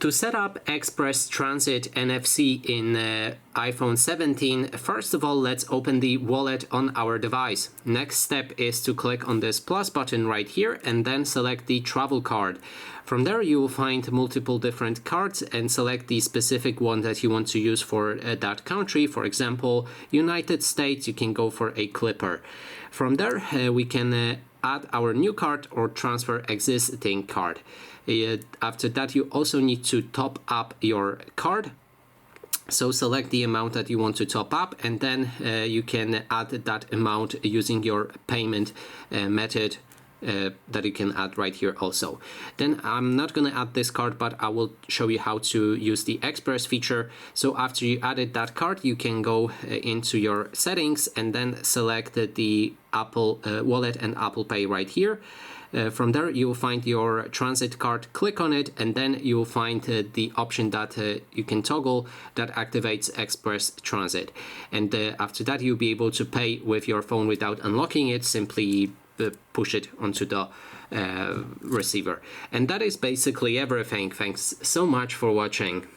To set up Express Transit NFC in iPhone 17, first of all, let's open the wallet on our device. Next step is to click on this plus button right here and then select the travel card. From there, you will find multiple different cards and select the specific one that you want to use for that country. For example, United States, you can go for a Clipper. From there, we can add our new card or transfer existing card. After that, you also need to top up your card. So select the amount that you want to top up, and then you can add that amount using your payment method that you can add right here also. Then I'm not going to add this card, but I will show you how to use the Express feature. So after you added that card, you can go into your settings and then select the Apple Wallet and Apple Pay right here. From there, you will find your transit card, click on it, and then you will find the option that you can toggle that activates Express Transit. And after that, you'll be able to pay with your phone without unlocking it. Simply push it onto the receiver. And that is basically everything. Thanks so much for watching.